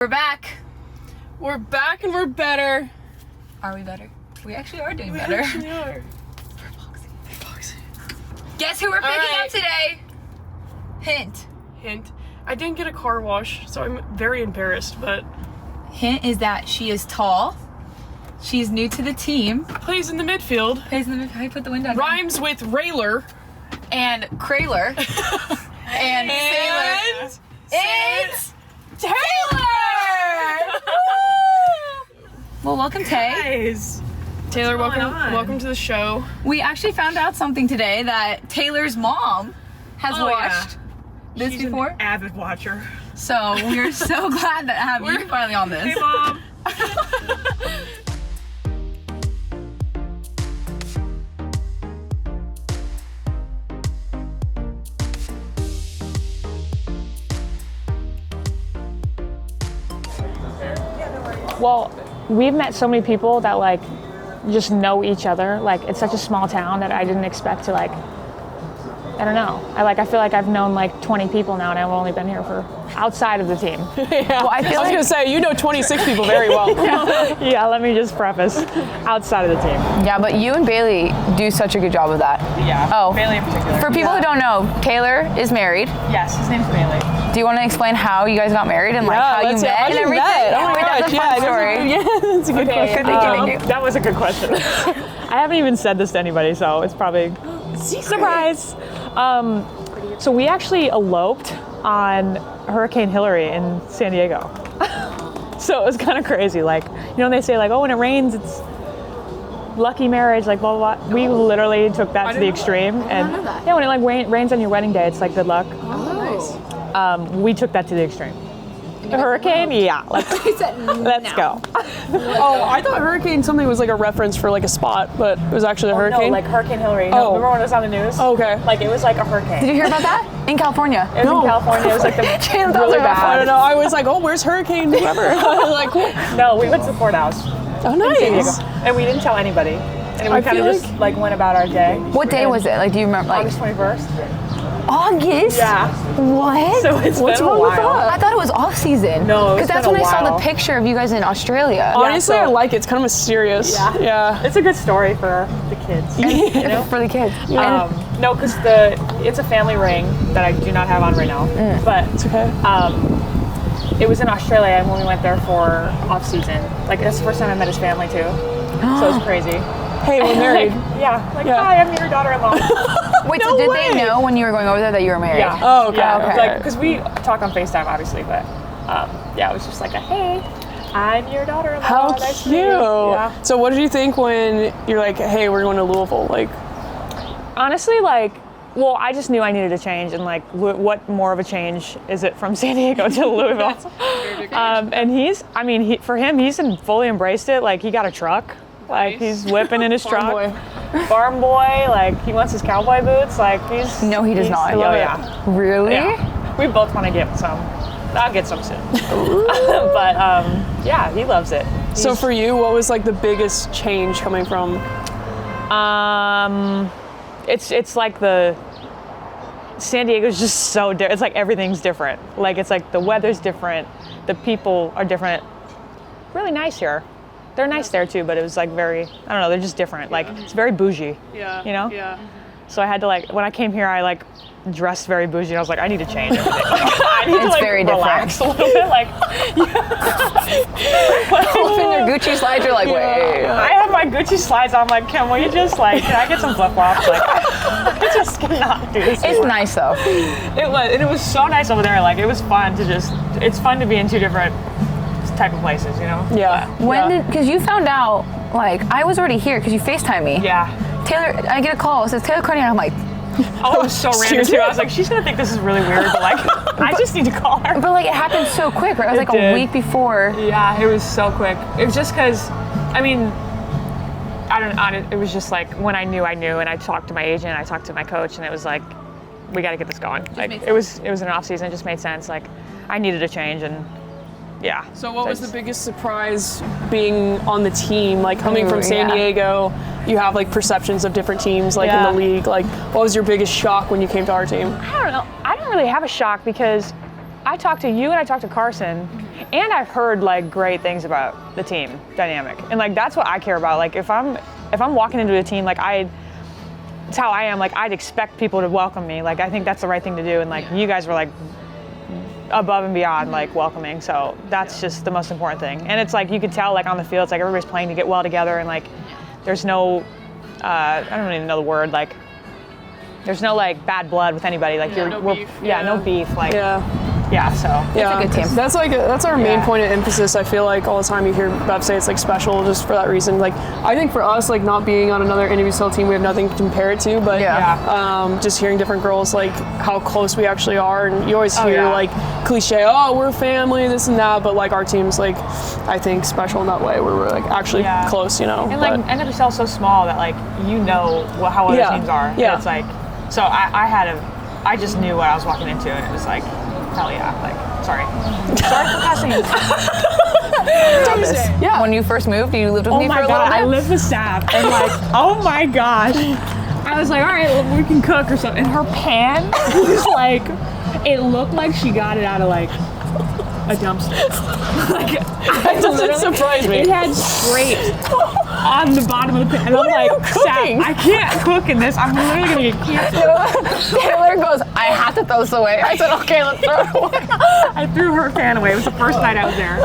We're back. We're back and we're better. Are we better? We actually are doing We better. actually are. We're boxing. Guess who we're picking up today? Hint. Hint. I didn't get a car wash, so I'm very embarrassed, but... Hint is that she is tall. She's new to the team. Plays in the midfield. Plays in the midfield. How you put the window down? Rhymes with railer. And Krayler. and Sailor. It's Taylor! Well, welcome, Tay. Guys. Taylor, welcome to the show. We actually found out something today that Taylor's mom has watched this She's before. An avid watcher. So we're so glad to have you finally on this. Hey, Mom. Well, we've met so many people that like just know each other. Like it's such a small town that I didn't expect to like. I don't know. I feel like I've known like 20 people now, and I've only been here for outside of the team. Yeah. Well, I was gonna say you know 26 people very well. Yeah. Let me just preface, outside of the team. Yeah, but you and Bailey do such a good job of that. Yeah. Oh, Bailey in particular. For people who don't know, Taylor is married. Yes, his name's Bailey. Do you want to explain how you guys got married and like how you met and everything? Oh my gosh, That's a fun story. Yeah, that's a good question. Thank you. That was a good question. I haven't even said this to anybody, so it's probably surprise. So we actually eloped on Hurricane Hillary in San Diego. So it was kind of crazy. Like, you know, they say like, oh, when it rains, it's lucky marriage, like blah, blah, blah. We literally took that to the extreme. And yeah, when it like rains on your wedding day, it's like good luck. Oh, We took that to the extreme. The hurricane? Yeah, let's go. Oh, I thought hurricane something was like a reference for like a spot, but it was actually the hurricane. No, like Hurricane Hillary. Oh. No, remember when it was on the news? Oh, okay. Like it was like a hurricane. Did you hear about that? In California. It was in California. It was like the Jaelin, really those are bad. I don't know. I was like, oh, where's hurricane? Whatever. Like, cool. No, we went to the courthouse. Oh, in San Diego. nice. And we didn't tell anybody. And we I kind of feel just like went about our day. What day was it? Like, do you remember? Like August 21st. August? Yeah. What? So it's What's been a wrong with while. that? I thought it was off season. No, because it's that's been when a I saw while. the picture of you guys in Australia. Honestly, so- I like it. It's kind of mysterious. Yeah. It's a good story for the kids. You know? For the kids. No, because it's a family ring that I do not have on right now. But It's okay. it was in Australia, and when we went there for off season, like that's the first time I met his family too. So it was crazy. Hey, we're married. Yeah. Like, Yeah. hi, I'm your daughter-in-law. Wait, No so did way. they know when you were going over there that you were married? Yeah. Oh, okay. Yeah, Okay. like because we talk on FaceTime, obviously, but yeah, it was just like a hey, I'm your daughter-in-law. How Nice to cute. meet you. Yeah. So what did you think when you're like, hey, we're going to Louisville? Like, Honestly, like, well, I just knew I needed a change, and like, what more of a change is it from San Diego to Louisville? And for him, he's fully embraced it. Like, he got a truck. Like, he's whipping in his truck. boy. Farm boy, like, he wants his cowboy boots. Like, he's. No, he does not. Oh, yeah. Really? Yeah. We both want to get some. I'll get some soon. But, yeah, he loves it. So for you, what was like the biggest change coming from? It's like the San Diego's just so different. It's like everything's different. Like it's like the weather's different, the people are different. Really nice here. They're nice there too, but it was like very, I don't know, they're just different. Like it's very bougie. Yeah. You know? Yeah. So I had to like, when I came here, I like dressed very bougie, and I was like, I need to change everything. I need to It's like very relax a little bit. Like, Open your Gucci slides, you're like, wait. I have my Gucci slides on. I'm like, can I get some flip flops? Like, I just cannot do this. It's nice though. It was so nice over there. Like, it was fun to it's fun to be in two different type of places, you know? Yeah. Because you found out, like, I was already here because you FaceTime me. Yeah. Taylor, I get a call. It says Taylor Carney, and I'm like, Oh, it was so random too. I was like, she's gonna think this is really weird, but like, I just need to call her. but like it happened so quick, right? It was like did. a week before. Yeah, it was so quick. It was just because, I mean, it was just like when I knew, and I talked to my agent, I talked to my coach, and it was like, we got to get this going. Like it was an off season. It just made sense. Like I needed a change, and yeah. So what was the biggest surprise being on the team? Like coming from San Diego, you have like perceptions of different teams like in the league. Like what was your biggest shock when you came to our team? I don't know. I don't really have a shock because I talked to you and I talked to Carson, and I've heard like great things about the team dynamic, and like that's what I care about. Like if I'm walking into a team, like it's how I am. Like I'd expect people to welcome me. Like I think that's the right thing to do, and like you guys were like above and beyond like welcoming. So that's just the most important thing. And it's like you could tell like on the field, it's like everybody's playing to get well together, and like there's no I don't even know the word, like there's no like bad blood with anybody. Like no beef. Like so it's a good team. That's our main point of emphasis. I feel like all the time you hear Bev say it's like special just for that reason. Like I think for us, like not being on another NWSL team, we have nothing to compare it to. But just hearing different girls like how close we actually are, and you always hear like cliche, oh we're family, this and that. But like our team's like I think special in that way where we're like actually close, you know. And like NWSL is so small that like you know how other teams are. Yeah. It's like so I just knew what I was walking into, and it was like. Hell yeah, like, sorry for cussing. Yeah. When you first moved, you lived with me for a little bit? Oh my God, I lived with Sav, and like, oh my gosh. I was like, all right, well, we can cook or something. And her pan was like, it looked like she got it out of like a dumpster. Like, that doesn't surprise me. It had scrapes on the bottom of the pan. And I'm like, Sav, I can't cook in this. I'm literally gonna get cancer. Taylor goes, I have to throw this away. I said, okay, let's throw it away. I threw her pan away. It was the first night I was there.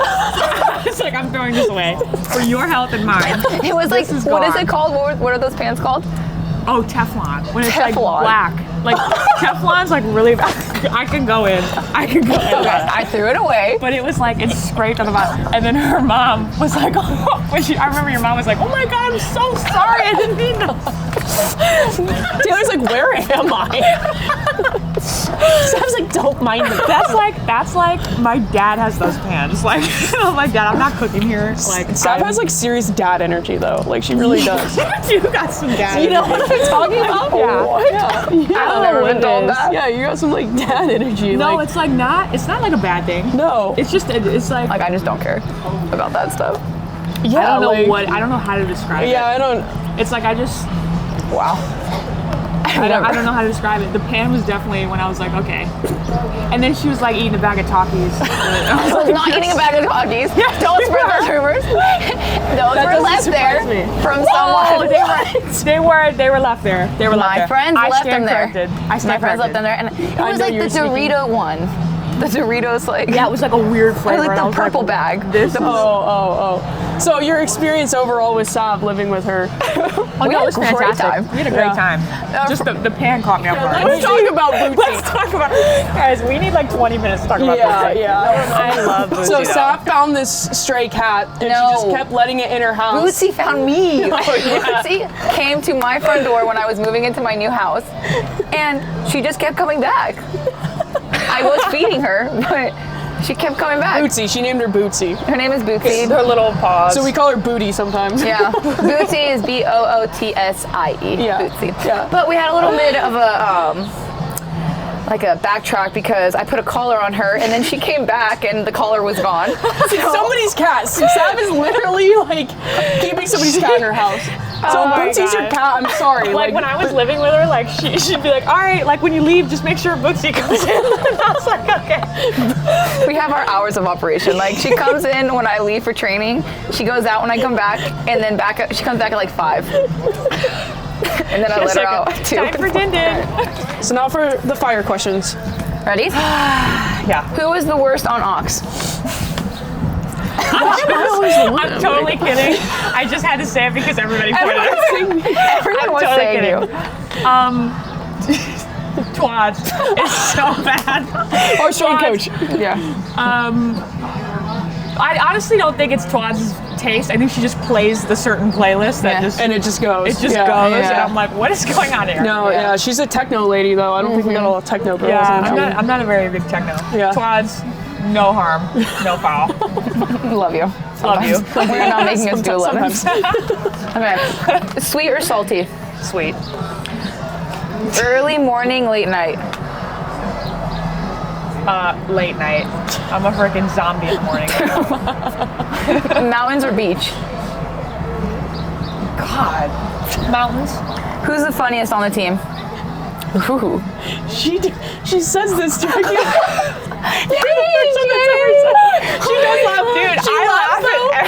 It's like, I'm throwing this away for your health and mine. It was like, what is it called? What are those pans called? Oh, Teflon. When it's like black. Like Teflon's like really bad. I can go in. I threw it away. But it was like, it scraped on the bottom. And then her mom was like, I remember your mom was like, oh my God, I'm so sorry. I didn't mean to. Taylor's like, where am I? So I was like, don't mind me. That's like my dad has those pans. Like, oh my dad, I'm not cooking here. Like, Sav has like serious dad energy though. Like she really does. You got some dad energy. You know what I'm talking about? Yeah. What? Yeah. I've never been told that. Yeah, you got some like dad energy. No, like, it's like not. It's not like a bad thing. No. It's just. It's like. Like I just don't care about that stuff. Yeah. I don't know how to describe it. Yeah, I don't. It's like I just. Wow. I don't know how to describe it. The pan was definitely when I was like, okay. And then she was like eating a bag of Takis. I was not eating a bag of Takis. Yeah, don't spread those rumors. Those were left there from someone. They were left there. They were left there. My friends left them there. My friends left them there. And it was like the Dorito one. The Doritos, like... Yeah, it was like a weird flavor. Like the purple bag. So your experience overall with Sav living with her? We had a great time. We had a great time. Just the pan caught me off guard. Let's talk about Bootsy. Let's talk about... Guys, we need like 20 minutes to talk about Bootsy. Yeah. I love Bootsy. So Sav found this stray cat, and she just kept letting it in her house. Bootsy found me. Bootsy came to my front door when I was moving into my new house, and she just kept coming back. I was feeding her, but she kept coming back. Bootsy. She named her Bootsy. Her name is Bootsy. Her little paws. So we call her Booty sometimes. Yeah. Bootsy is Bootsie. Yeah. Bootsy. Yeah. But we had a little bit of a backtrack because I put a collar on her and then she came back and the collar was gone. Somebody's cat. Sav is literally like keeping somebody's cat in her house. So Bootsy's your cat. I'm sorry. Like when I was living with her, like she'd be like, all right, like when you leave, just make sure Bootsy comes in. And I was like, okay. We have our hours of operation. Like she comes in when I leave for training. She goes out when I come back, and then she comes back at like 5. And then I let her out at 2. Time for din. So now for the fire questions. Ready? Yeah. Who is the worst on Ox? I'm totally kidding. I just had to say it because everybody pointed at me. Everyone was saying you. Twads is so bad. Our strong coach. Yeah. I honestly don't think it's Twads' taste. I think she just plays the certain playlist that and it just goes. It just goes, and I'm like, what is going on here? No, she's a techno lady though. I don't think we got a lot of techno girls. Yeah, I'm not a very big techno. Yeah. Twads, no harm, no foul. Love you. Love you. You're not making us do 11s. Okay. Sweet or salty? Sweet. Early morning, late night. Late night. I'm a freaking zombie in the morning. Mountains or beach? God. Mountains. Who's the funniest on the team? Ooh. She says this to me. She does laugh. Dude, She I laugh laughs at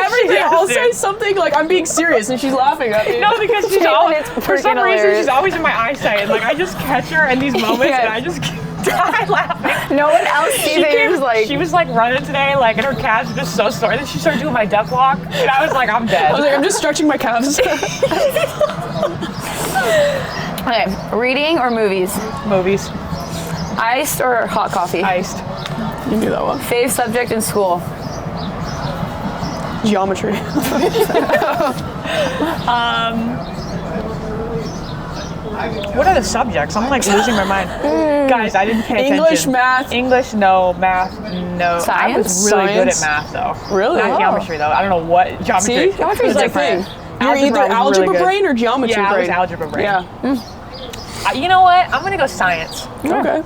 everything. I'll dude. say something like I'm being serious, and she's laughing at me. No, because she's Jaelin, always, it's for some freaking reason, hilarious. she's always in my eyesight. And like, I just catch her in these moments Yes. and I just die laughing. No one else sees it. You're just like, She was like running today, like, and her calves were just so sore. And then she started doing my death walk, and I was like, I'm dead. I was like, I'm just stretching my calves. okay, reading or movies? Movies. Iced or hot coffee? Iced. You knew that one. Fave subject in school? Geometry. What are the subjects? I'm like losing my mind. Guys, I didn't pay English, attention. math. English, no. Math, no. I was Science? really good at Science? math, though. Really? Not Oh. geometry, though. I don't know what geometry. See? Geometry is It's a different. thing. You're either I was algebra really good. brain or geometry Yeah, I brain. was algebra brain. Yeah. You know what? I'm gonna go science. Okay.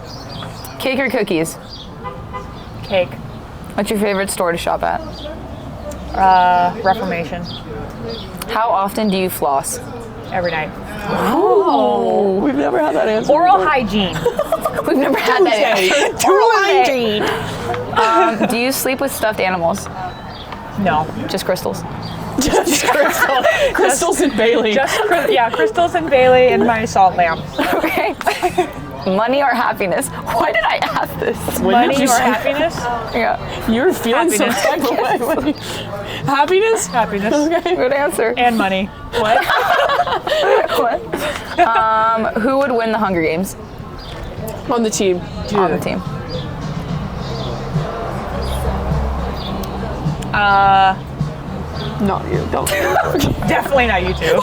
Cake or cookies? Cake. What's your favorite store to shop at? Reformation. How often do you floss? Every night. Oh, we've never had that answer. Oral before. hygiene. We've never had that answer. Oral hygiene. Do you sleep with stuffed animals? No. Just crystals? Just crystals and Bailey. Crystals and Bailey and my salt lamp. Okay. Money or happiness? Why did I ask this? Money you or say- happiness? Yeah. You're feeling some Happiness. type of way. Happiness? Happiness. Okay. Good answer. And money. What? What? Who would win the Hunger Games On the team. on the team? Not you. Don't. Definitely not you two.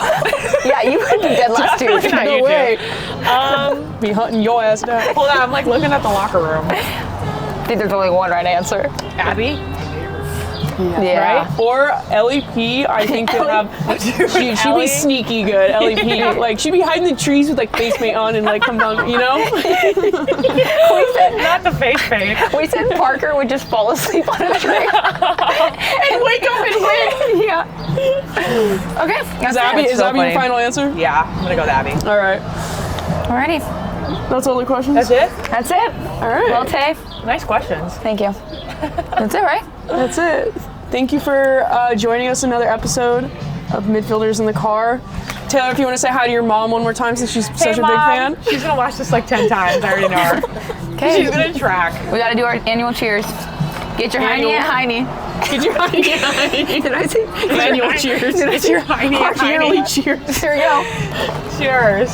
Yeah, you would be dead last two. Definitely not No you two. way. Be hunting your ass down. Hold on, I'm like looking at the locker room. I think there's only one right answer. Abby? Yeah. Right? Or LEP, I think could have. She'd Ellie? be sneaky good. LEP, like she'd be hiding in the trees with like face paint on and like come down. You know? Not the face paint. We said Parker would just fall asleep on a tree and wake up and win. Yeah. Okay. Is Abby so your funny. final answer? Yeah, I'm gonna go with Abby. All right. Alrighty. That's all the questions. That's it? That's it. All right. Well, Tay, Nice questions. thank you. That's it, right? That's it. Thank you for joining us another episode of Midfielders in the Car. Taylor, if you want to say hi to your mom one more time since she's such a big fan. She's gonna watch this like 10 times. I already know her. Okay. She's gonna track. We got to do our annual cheers. Get your Heine Annual. at Heine. Get your Heine. Did I say? Annual cheers. It's your Heine. Yearly cheers. Here we go. Cheers.